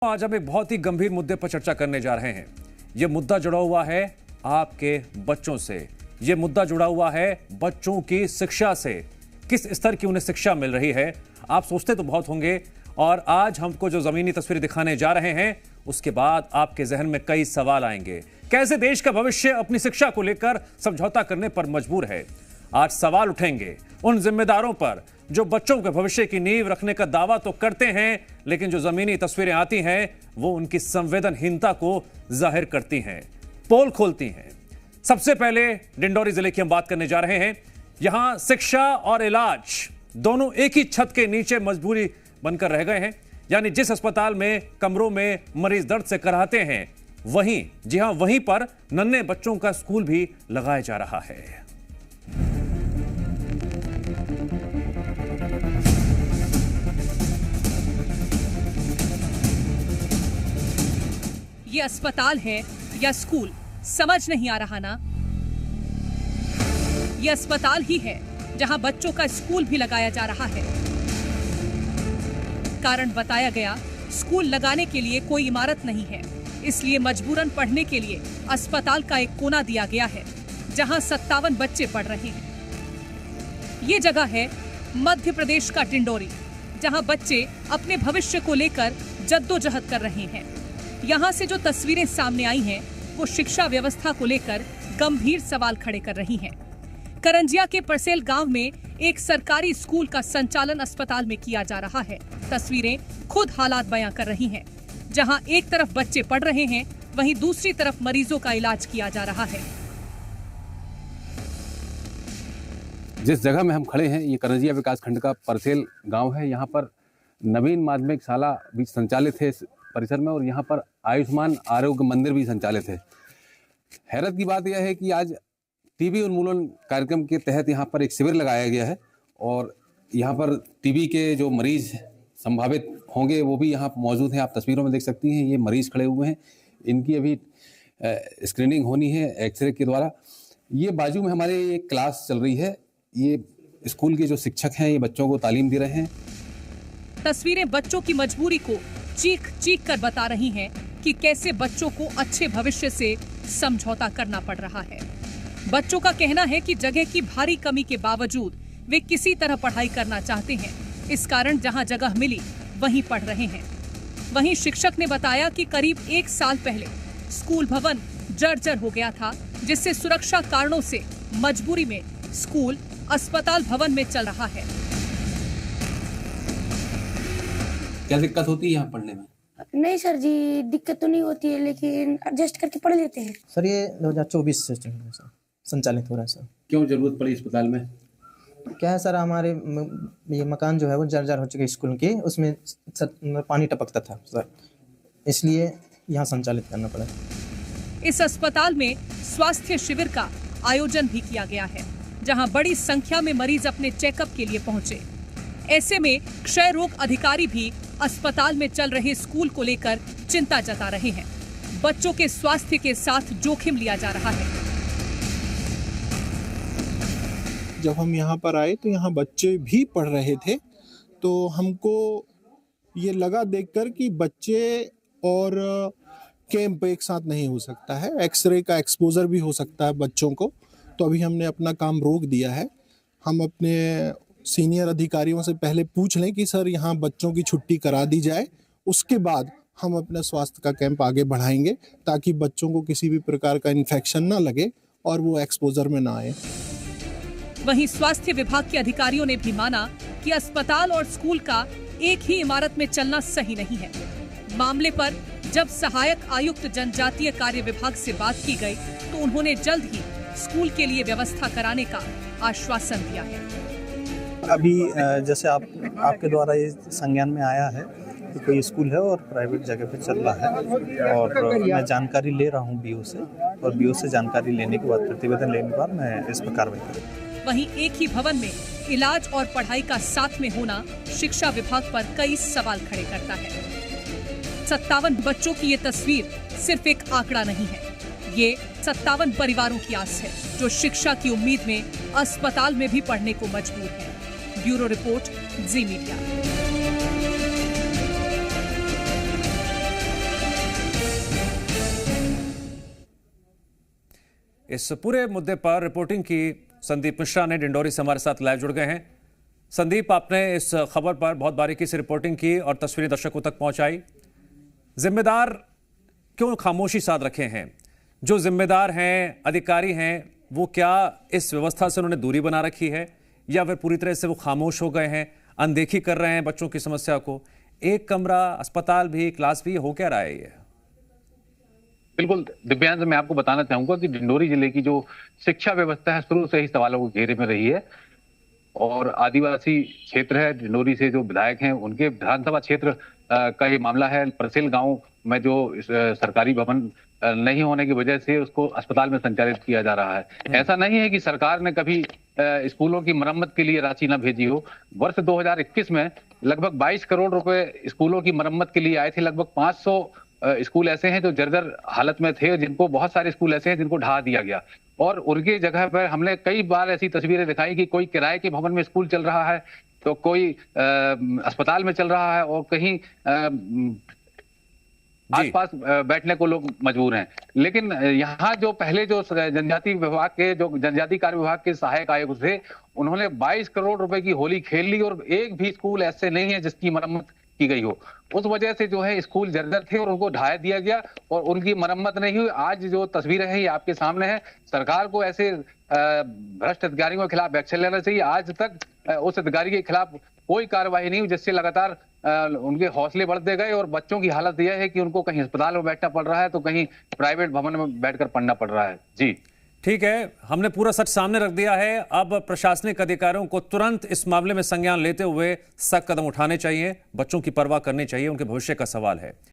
आज हम एक बहुत ही गंभीर मुद्दे पर चर्चा करने जा रहे हैं। यह मुद्दा जुड़ा हुआ है आपके बच्चों से। यह मुद्दा जुड़ा हुआ है बच्चों की शिक्षा से। किस स्तर की उन्हें शिक्षा मिल रही है, आप सोचते तो बहुत होंगे। और आज हमको जो जमीनी तस्वीर दिखाने जा रहे हैं, उसके बाद आपके जहन में कई सवाल आएंगे। कैसे देश का भविष्य अपनी शिक्षा को लेकर समझौता करने पर मजबूर है। आज सवाल उठेंगे उन जिम्मेदारों पर जो बच्चों के भविष्य की नींव रखने का दावा तो करते हैं, लेकिन जो जमीनी तस्वीरें आती हैं वो उनकी संवेदनहीनता को जाहिर करती हैं, पोल खोलती हैं। सबसे पहले डिंडौरी जिले की हम बात करने जा रहे हैं। यहां शिक्षा और इलाज दोनों एक ही छत के नीचे मजबूरी बनकर रह गए हैं। यानी जिस अस्पताल में कमरों में मरीज दर्द से कराहते हैं, वहीं जी हां, वहीं पर नन्हे बच्चों का स्कूल भी लगाया जा रहा है। ये अस्पताल है या स्कूल, समझ नहीं आ रहा ना। ये अस्पताल ही है जहां बच्चों का स्कूल भी लगाया जा रहा है। कारण बताया गया, स्कूल लगाने के लिए कोई इमारत नहीं है, इसलिए मजबूरन पढ़ने के लिए अस्पताल का एक कोना दिया गया है जहां 57 बच्चे पढ़ रहे हैं। ये जगह है मध्य प्रदेश का डिंडौरी, जहां बच्चे अपने भविष्य को लेकर जद्दोजहद कर रहे हैं। यहाँ से जो तस्वीरें सामने आई हैं, वो शिक्षा व्यवस्था को लेकर गंभीर सवाल खड़े कर रही हैं। करंजिया के परसेल गांव में एक सरकारी स्कूल का संचालन अस्पताल में किया जा रहा है। तस्वीरें खुद हालात बयां कर रही हैं, जहां एक तरफ बच्चे पढ़ रहे हैं, वहीं दूसरी तरफ मरीजों का इलाज किया जा रहा है। जिस जगह में हम खड़े हैं, ये करंजिया विकास खंड का परसेल गाँव है। यहाँ पर नवीन माध्यमिक शाला भी संचालित है परिसर में, और यहाँ पर आयुष्मान आरोग्य मंदिर भी संचालित है। हैरत की बात यह है कि आज टीबी उन्मूलन कार्यक्रम के तहत यहाँ पर एक शिविर लगाया गया है, और यहाँ पर टीबी के जो मरीज संभावित होंगे वो भी यहाँ मौजूद हैं। आप तस्वीरों में देख सकती हैं, ये मरीज खड़े हुए हैं, इनकी अभी स्क्रीनिंग होनी है एक्सरे के द्वारा। ये बाजू में हमारे एक क्लास चल रही है। ये स्कूल के जो शिक्षक हैं, ये बच्चों को तालीम दे रहे हैं। तस्वीरें बच्चों की मजबूरी को चीख चीख कर बता रही हैं कि कैसे बच्चों को अच्छे भविष्य से समझौता करना पड़ रहा है। बच्चों का कहना है कि जगह की भारी कमी के बावजूद वे किसी तरह पढ़ाई करना चाहते हैं। इस कारण जहां जगह मिली वहीं पढ़ रहे हैं। वहीं शिक्षक ने बताया कि करीब 1 साल पहले स्कूल भवन जर्जर हो गया था, जिससे सुरक्षा कारणों से मजबूरी में स्कूल अस्पताल भवन में चल रहा है। क्या दिक्कत होती है यहाँ पढ़ने में? नहीं सर जी, दिक्कत तो नहीं होती है, लेकिन एडजस्ट करके पढ़ लेते हैं। सर ये 2024 से संचालित हो रहा है सर। क्यों जरूरत पड़ी अस्पताल में? क्या है सर, हमारे ये मकान जो है वो जर्जर हो चुके स्कूल के, उसमें पानी टपकता था सर, इसलिए यहाँ संचालित करना पड़ा। इस अस्पताल में स्वास्थ्य शिविर का आयोजन भी किया गया है, जहाँ बड़ी संख्या में मरीज अपने चेकअप के लिए पहुँचे। ऐसे में क्षय रोग अधिकारी भी अस्पताल में चल रहे स्कूल को लेकर चिंता जता रहे हैं। बच्चों के स्वास्थ्य के साथ जोखिम लिया जा रहा है। जब हम यहाँ पर आए तो यहाँ बच्चे भी पढ़ रहे थे, तो हमको ये लगा देखकर कि बच्चे और कैंप एक साथ नहीं हो सकता है, एक्सरे का एक्सपोजर भी हो सकता है बच्चों को। तो अभी हमने अपना काम रोक दिया है। हम अपने सीनियर अधिकारियों से पहले पूछ लें कि सर यहाँ बच्चों की छुट्टी करा दी जाए, उसके बाद हम अपने स्वास्थ्य का कैंप आगे बढ़ाएंगे, ताकि बच्चों को किसी भी प्रकार का इन्फेक्शन ना लगे और वो एक्सपोजर में ना आए। वहीं स्वास्थ्य विभाग के अधिकारियों ने भी माना कि अस्पताल और स्कूल का एक ही इमारत में चलना सही नहीं है। मामले पर जब सहायक आयुक्त जनजातीय कार्य विभाग से बात की गई, तो उन्होंने जल्द ही स्कूल के लिए व्यवस्था कराने का आश्वासन दिया है। अभी जैसे आपके द्वारा ये संज्ञान में आया है कि कोई स्कूल है और प्राइवेट जगह पे चल रहा है, और मैं जानकारी ले रहा हूँ बीओ से, और बीओ से जानकारी लेने के बाद, प्रतिवेदन लेने के बाद मैं इस पर कार्रवाई करूँगा। वहीं एक ही भवन में इलाज और पढ़ाई का साथ में होना शिक्षा विभाग पर कई सवाल खड़े करता है। 57 बच्चों की ये तस्वीर सिर्फ एक आंकड़ा नहीं है, ये 57 परिवारों की आस है जो शिक्षा की उम्मीद में अस्पताल में भी पढ़ने को मजबूर है। ब्यूरो रिपोर्ट, जी मीडिया। इस पूरे मुद्दे पर रिपोर्टिंग की संदीप मिश्रा ने डिंडोरी से हमारे साथ लाइव जुड़ गए हैं। संदीप, आपने इस खबर पर बहुत बारीकी से रिपोर्टिंग की और तस्वीरें दर्शकों तक पहुंचाई। जिम्मेदार क्यों खामोशी साध रखे हैं? जो जिम्मेदार हैं, अधिकारी हैं, वो क्या इस व्यवस्था से उन्होंने दूरी बना रखी है या फिर पूरी तरह से वो खामोश हो गए हैं, अनदेखी कर रहे हैं बच्चों की समस्या को? एक कमरा, अस्पताल भी, क्लास भी, हो क्या रहा है ये? बिल्कुल दिव्यांश, मैं आपको बताना चाहूंगा कि डिंडोरी जिले की जो शिक्षा व्यवस्था है शुरू से ही सवालों के घेरे में रही है और आदिवासी क्षेत्र है। डिंडोरी से जो विधायक हैं उनके विधानसभा क्षेत्र का ये मामला है। परसेल गांव में जो सरकारी भवन नहीं होने की वजह से उसको अस्पताल में संचालित किया जा रहा है। ऐसा नहीं है कि सरकार ने कभी स्कूलों की मरम्मत के लिए राशि न भेजी हो। वर्ष 2021 में लगभग 22 करोड़ रुपए स्कूलों की मरम्मत के लिए आए थे। लगभग 500 स्कूल ऐसे हैं जो जर्जर हालत में थे, जिनको बहुत सारे स्कूल ऐसे हैं जिनको ढहा दिया गया और उनकी जगह पर हमने कई बार ऐसी तस्वीरें दिखाई कि कोई किराए के भवन में स्कूल चल रहा है तो कोई अस्पताल में चल रहा है और कहीं आसपास बैठने को लोग मजबूर हैं। लेकिन यहाँ जो पहले जो जनजाति विभाग के जो जनजाति कार्य विभाग के सहायक आयुक्त थे, उन्होंने 22 करोड़ रुपए की होली खेल ली और एक भी स्कूल ऐसे नहीं है जिसकी मरम्मत की गई हो। उस वजह से जो है स्कूल जर्जर थे और उनको ढहा दिया गया और उनकी मरम्मत नहीं हुई। आज जो तस्वीरें हैं ये आपके सामने है। सरकार को ऐसे भ्रष्ट अधिकारियों के खिलाफ एक्शन लेना चाहिए। आज तक उस अधिकारी के खिलाफ कोई कार्रवाई नहीं हुई, जिससे लगातार उनके हौसले बढ़ते गए और बच्चों की हालत यह है कि उनको कहीं अस्पताल में बैठना पड़ रहा है तो कहीं प्राइवेट भवन में बैठकर पढ़ना पड़ रहा है। जी ठीक है, हमने पूरा सच सामने रख दिया है। अब प्रशासनिक अधिकारियों को तुरंत इस मामले में संज्ञान लेते हुए सख्त कदम उठाने चाहिए, बच्चों की परवाह करनी चाहिए, उनके भविष्य का सवाल है।